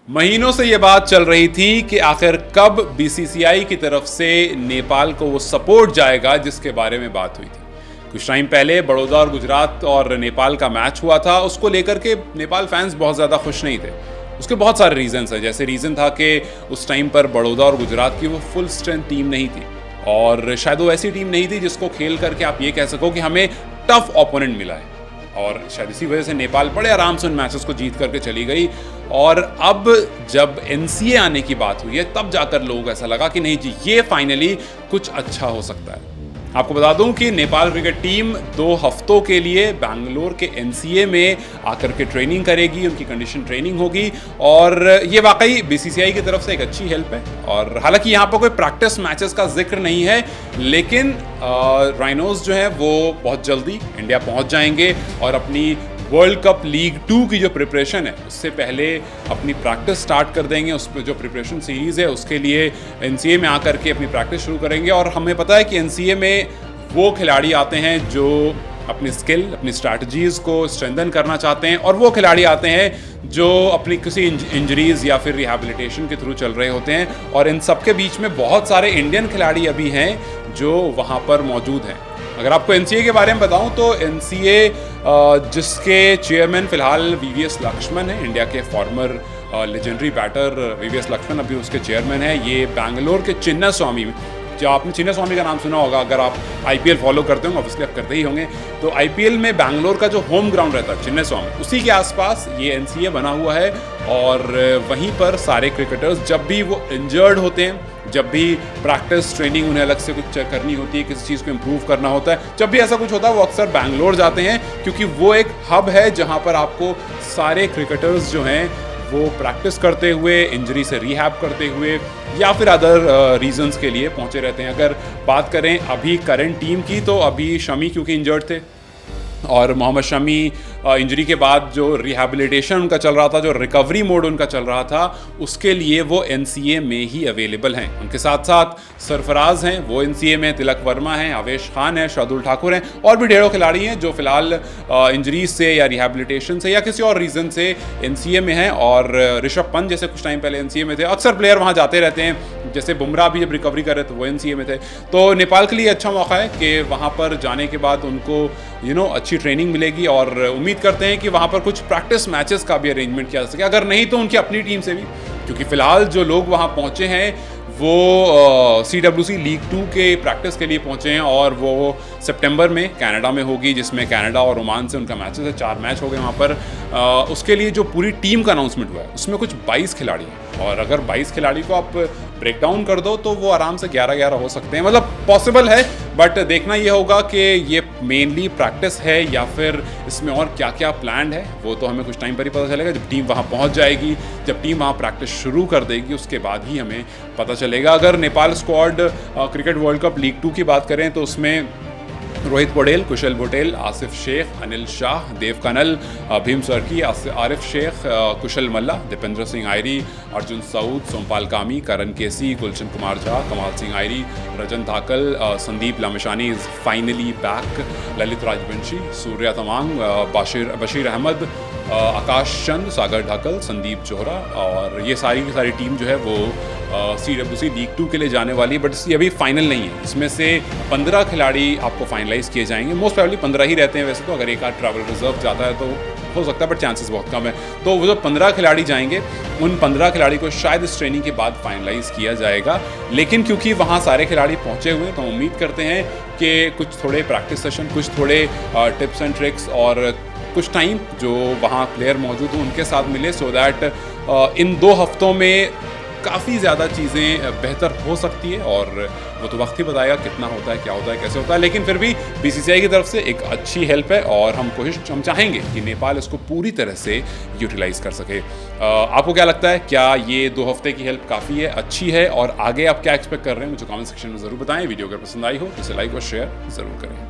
महीनों से ये बात चल रही थी कि आखिर कब बीसीसीआई की तरफ से नेपाल को वो सपोर्ट जाएगा जिसके बारे में बात हुई थी। कुछ टाइम पहले बड़ौदा और गुजरात और नेपाल का मैच हुआ था, उसको लेकर के नेपाल फैंस बहुत ज़्यादा खुश नहीं थे। उसके बहुत सारे रीजंस हैं, जैसे रीज़न था कि उस टाइम पर बड़ौदा और गुजरात की वो फुल स्ट्रेंथ टीम नहीं थी और शायद वो ऐसी टीम नहीं थी जिसको खेल करके आप ये कह सको कि हमें टफ ओपोनेंट मिला है, और शायद इसी वजह से नेपाल बड़े आराम से उन मैचेस को जीत करके चली गई। और अब जब एनसीए आने की बात हुई है तब जाकर लोगों को ऐसा लगा कि नहीं जी, ये फाइनली कुछ अच्छा हो सकता है। आपको बता दूं कि नेपाल क्रिकेट टीम 2 हफ्तों के लिए बैंगलोर के एनसीए में आकर के ट्रेनिंग करेगी, उनकी कंडीशन ट्रेनिंग होगी, और ये वाकई बीसीसीआई की तरफ से एक अच्छी हेल्प है। और हालांकि यहाँ पर कोई प्रैक्टिस मैचेस का जिक्र नहीं है, लेकिन राइनोज जो है वो बहुत जल्दी इंडिया पहुँच जाएंगे और अपनी वर्ल्ड कप लीग 2 की जो प्रिपरेशन है उससे पहले अपनी प्रैक्टिस स्टार्ट कर देंगे। उस पर जो प्रिपरेशन सीरीज़ है उसके लिए एनसीए में आकर के अपनी प्रैक्टिस शुरू करेंगे। और हमें पता है कि एनसीए में वो खिलाड़ी आते हैं जो अपनी स्किल, अपनी स्ट्रैटेजीज़ को स्ट्रेंथन करना चाहते हैं, और वो खिलाड़ी आते हैं जो अपनी किसी इंजरीज़ या फिर रिहैबिलिटेशन के थ्रू चल रहे होते हैं। और इन सब के बीच में बहुत सारे इंडियन खिलाड़ी अभी हैं जो वहाँ पर मौजूद हैं। अगर आपको एनसीए के बारे में बताऊं तो एनसीए जिसके चेयरमैन फिलहाल वीवीएस लक्ष्मण है, इंडिया के former legendary batter VVS Laxman अभी उसके चेयरमैन है। ये बैंगलोर के चिन्नास्वामी, जो आपने चिन्नास्वामी का नाम सुना होगा अगर आप आईपीएल फॉलो करते होंगे, ऑब्वियसली आप करते ही होंगे, तो आईपीएल में बैंगलोर का जो होम ग्राउंड रहता है चिन्नास्वामी, उसी के आसपास ये एनसीए बना हुआ है। और वहीं पर सारे क्रिकेटर्स जब भी वो इंजर्ड होते हैं, जब भी प्रैक्टिस ट्रेनिंग उन्हें अलग से कुछ करनी होती है, किसी चीज़ को इम्प्रूव करना होता है, जब भी ऐसा कुछ होता है वो अक्सर बैंगलोर जाते हैं, क्योंकि वो एक हब है जहाँ पर आपको सारे क्रिकेटर्स जो हैं वो प्रैक्टिस करते हुए, इंजरी से रिहैब करते हुए या फिर अदर रीजंस के लिए पहुँचे रहते हैं। अगर बात करें अभी करंट टीम की, तो अभी शमी क्योंकि इंजर्ड थे और मोहम्मद शमी इंजरी के बाद जो रिहैबिलिटेशन उनका चल रहा था, जो रिकवरी मोड उनका चल रहा था, उसके लिए वो एनसीए में ही अवेलेबल हैं। उनके साथ साथ सरफराज हैं, वो एनसीए में, तिलक वर्मा हैं, आवेश खान है, शार्दुल ठाकुर हैं, और भी ढेरों खिलाड़ी हैं जो फिलहाल इंजरीज से या रिहैबिलिटेशन से या किसी और रीज़न से एनसीए में हैं। और ऋषभ पंत जैसे कुछ टाइम पहले एनसीए में थे, अक्सर प्लेयर वहाँ जाते रहते हैं, जैसे बुमराह भी जब रिकवरी कर रहे थे वो एनसीए में थे। तो नेपाल के लिए अच्छा मौका है कि वहाँ पर जाने के बाद उनको अच्छी ट्रेनिंग मिलेगी, और उम्मीद करते हैं कि वहाँ पर कुछ प्रैक्टिस मैचेस का भी अरेंजमेंट किया जा सके, अगर नहीं तो उनकी अपनी टीम से भी, क्योंकि फिलहाल जो लोग वहाँ पहुँचे हैं वो CWC लीग 2 के प्रैक्टिस के लिए पहुँचे हैं, और वो सितंबर में कनाडा में होगी, जिसमें कनाडा और ओमान से उनका मैचेस है। 4 मैच हो गए वहाँ पर। उसके लिए जो पूरी टीम का अनाउंसमेंट हुआ है उसमें कुछ 22 खिलाड़ी हैं, और अगर 22 खिलाड़ी को आप ब्रेक डाउन कर दो तो वो आराम से 11-11 हो सकते हैं, मतलब पॉसिबल है। बट देखना ये होगा कि ये मेनली प्रैक्टिस है या फिर इसमें और क्या क्या प्लान है, वो तो हमें कुछ टाइम पर ही पता चलेगा, जब टीम वहाँ पहुँच जाएगी, जब टीम वहाँ प्रैक्टिस शुरू कर देगी, उसके बाद ही हमें पता चलेगा। अगर Nepal squad cricket world cup league 2 की बात करें तो उसमें Rohit Patel, Kushal Bhurtel, Asif Sheikh, Anil Shah, Dev Khanal, Bhim Sharki, Arif Sheikh, Kushal Malla, Dipendra Singh Airee, Arjun Saud, Sompal Kami, Karan KC, Gulshan Kumar Jha, Kamal Singh Airee, Rijan Dhakal, Sandeep Lamichhane is finally back, Lalit Rajbanshi, Surya Tamang, Bashir Ahmad, Akash Chand, Sagar Dhakal, Sandeep Jora, और ये सारी की सारी टीम जो है वो CWC लीग 2 के लिए जाने वाली है। बट ये अभी फाइनल नहीं है, इसमें से 15 खिलाड़ी आपको फाइनलाइज किए जाएंगे। मोस्ट प्रोबेबली 15 ही रहते हैं वैसे तो, अगर एक आध ट्रैवल रिजर्व जाता है तो हो सकता है, बट चांसेस बहुत कम है। तो वो जो 15 खिलाड़ी जाएंगे, उन 15 खिलाड़ी को शायद इस ट्रेनिंग के बाद फाइनलाइज किया जाएगा। लेकिन क्योंकि वहाँ सारे खिलाड़ी पहुँचे हुए हैं तो उम्मीद करते हैं कि कुछ थोड़े प्रैक्टिस सेशन, कुछ थोड़े टिप्स एंड ट्रिक्स और कुछ टाइम जो वहाँ प्लेयर मौजूद हों उनके साथ मिले, सो दैट इन 2 हफ्तों में काफ़ी ज़्यादा चीज़ें बेहतर हो सकती है। और वो तो वक्त ही बताएगा कितना होता है, क्या होता है, कैसे होता है, लेकिन फिर भी बीसीसीआई की तरफ से एक अच्छी हेल्प है, और हम चाहेंगे कि नेपाल इसको पूरी तरह से यूटिलाइज़ कर सके। आपको क्या लगता है, क्या ये 2 हफ्ते की हेल्प काफ़ी है, अच्छी है, और आगे आप क्या एक्सपेक्ट कर रहे हैं, मुझे कमेंट सेक्शन में ज़रूर बताएं। वीडियो अगर पसंद आई हो तो इसे लाइक और शेयर ज़रूर करें।